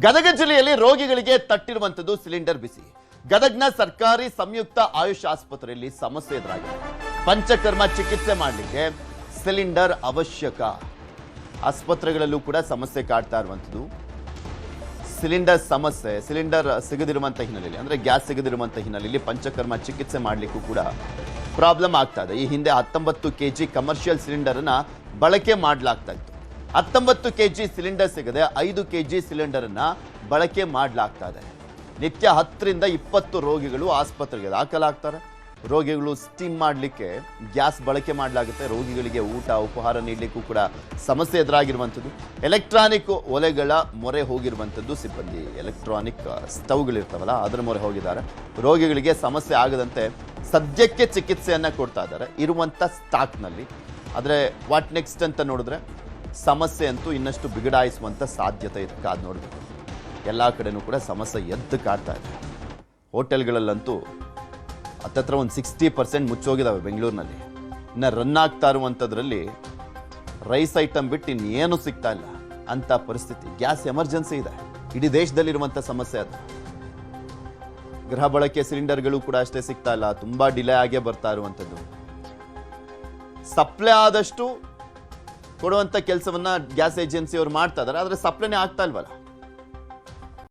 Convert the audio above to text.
ಗದಗ ಜಿಲ್ಲೆಯಲ್ಲಿ ರೋಗಿಗಳಿಗೆ ತಟ್ಟಿರುವಂತದ್ದು ಸಿಲಿಂಡರ್ ಬಿಸಿ. ಗದಗ್ನ ಸರ್ಕಾರಿ ಸಂಯುಕ್ತ ಆಯುಷ್ ಆಸ್ಪತ್ರೆಯಲ್ಲಿ ಸಮಸ್ಯೆ ಎದುರಾಗಿದೆ. ಪಂಚಕರ್ಮ ಚಿಕಿತ್ಸೆ ಮಾಡಲಿಕ್ಕೆ ಸಿಲಿಂಡರ್ ಅವಶ್ಯಕ. ಆಸ್ಪತ್ರೆಗಳಲ್ಲೂ ಕೂಡ ಸಮಸ್ಯೆ ಕಾಡ್ತಾ ಇರುವಂತದ್ದು. ಸಿಲಿಂಡರ್ ಸಮಸ್ಯೆ, ಸಿಲಿಂಡರ್ ಸಿಗದಿರುವಂತ ಹಿನ್ನೆಲೆಯಲ್ಲಿ, ಅಂದ್ರೆ ಗ್ಯಾಸ್ ಸಿಗದಿರುವಂತ ಹಿನ್ನೆಲೆಯಲ್ಲಿ ಪಂಚಕರ್ಮ ಚಿಕಿತ್ಸೆ ಮಾಡಲಿಕ್ಕೂ ಕೂಡ ಪ್ರಾಬ್ಲಮ್ ಆಗ್ತಾ ಇದೆ. ಈ ಹಿಂದೆ 19 kg ಕಮರ್ಷಿಯಲ್ ಸಿಲಿಂಡರ್ ಅನ್ನ ಬಳಕೆ ಮಾಡಲಾಗ್ತಾ ಇತ್ತು. 19 kg ಸಿಲಿಂಡರ್ ಸಿಗದೆ 5 kg ಸಿಲಿಂಡರ್ ಅನ್ನ ಬಳಕೆ ಮಾಡಲಾಗ್ತಾ ಇದೆ. ನಿತ್ಯ 10 ರಿಂದ 20 ರೋಗಿಗಳು ಆಸ್ಪತ್ರೆಗೆ ದಾಖಲಾಗ್ತಾರೆ. ರೋಗಿಗಳು ಸ್ಟೀಮ್ ಮಾಡಲಿಕ್ಕೆ ಗ್ಯಾಸ್ ಬಳಕೆ ಮಾಡಲಾಗುತ್ತೆ. ರೋಗಿಗಳಿಗೆ ಊಟ ಉಪಹಾರ ನೀಡಲಿಕ್ಕೂ ಕೂಡ ಸಮಸ್ಯೆ ಎದುರಾಗಿರುವಂಥದ್ದು. ಎಲೆಕ್ಟ್ರಾನಿಕ್ ಒಲೆಗಳ ಮೊರೆ ಹೋಗಿರುವಂಥದ್ದು. ಸಿಬ್ಬಂದಿ ಎಲೆಕ್ಟ್ರಾನಿಕ್ ಸ್ಟವ್ಗಳಿರ್ತಾವಲ್ಲ ಅದರ ಮೊರೆ ಹೋಗಿದ್ದಾರೆ. ರೋಗಿಗಳಿಗೆ ಸಮಸ್ಯೆ ಆಗದಂತೆ ಸದ್ಯಕ್ಕೆ ಚಿಕಿತ್ಸೆಯನ್ನು ಕೊಡ್ತಾ ಇದ್ದಾರೆ ಇರುವಂಥ ಸ್ಟಾಕ್ನಲ್ಲಿ. ಆದರೆ ವಾಟ್ ನೆಕ್ಸ್ಟ್ ಅಂತ ನೋಡಿದ್ರೆ ಸಮಸ್ಯೆ ಅಂತೂ ಇನ್ನಷ್ಟು ಬಿಗಡಾಯಿಸುವಂಥ ಸಾಧ್ಯತೆ ಇದೆ. ಕಾದು ನೋಡಬೇಕು. ಎಲ್ಲ ಕಡೆನೂ ಕೂಡ ಸಮಸ್ಯೆ ಎದ್ದು ಕಾಡ್ತಾ ಇದೆ. ಹೋಟೆಲ್ಗಳಲ್ಲಂತೂ ಹತ್ತತ್ರ ಒಂದು 60% ಮುಚ್ಚೋಗಿದ್ದಾವೆ ಬೆಂಗಳೂರಿನಲ್ಲಿ. ಇನ್ನು ರನ್ ಆಗ್ತಾ ಇರುವಂಥದ್ರಲ್ಲಿ ರೈಸ್ ಐಟಮ್ ಬಿಟ್ಟು ಇನ್ನೇನು ಸಿಗ್ತಾ ಇಲ್ಲ ಅಂತ ಪರಿಸ್ಥಿತಿ. ಗ್ಯಾಸ್ ಎಮರ್ಜೆನ್ಸಿ ಇದೆ. ಇಡೀ ದೇಶದಲ್ಲಿರುವಂಥ ಸಮಸ್ಯೆ ಅದು. ಗೃಹ ಬಳಕೆ ಸಿಲಿಂಡರ್ಗಳು ಕೂಡ ಅಷ್ಟೇ ಸಿಗ್ತಾ ಇಲ್ಲ. ತುಂಬಾ ಡಿಲೇ ಆಗೇ ಬರ್ತಾ ಇರುವಂಥದ್ದು. ಸಪ್ಲೈ ಆದಷ್ಟು ಕೊಡುವಂಥ ಕೆಲಸವನ್ನ ಗ್ಯಾಸ್ ಏಜೆನ್ಸಿ ಅವರು ಮಾಡ್ತಾ ಇದ್ದಾರೆ. ಆದರೆ ಸಪ್ಲೈನೇ ಆಗ್ತಾ ಇಲ್ವಲ್ಲ.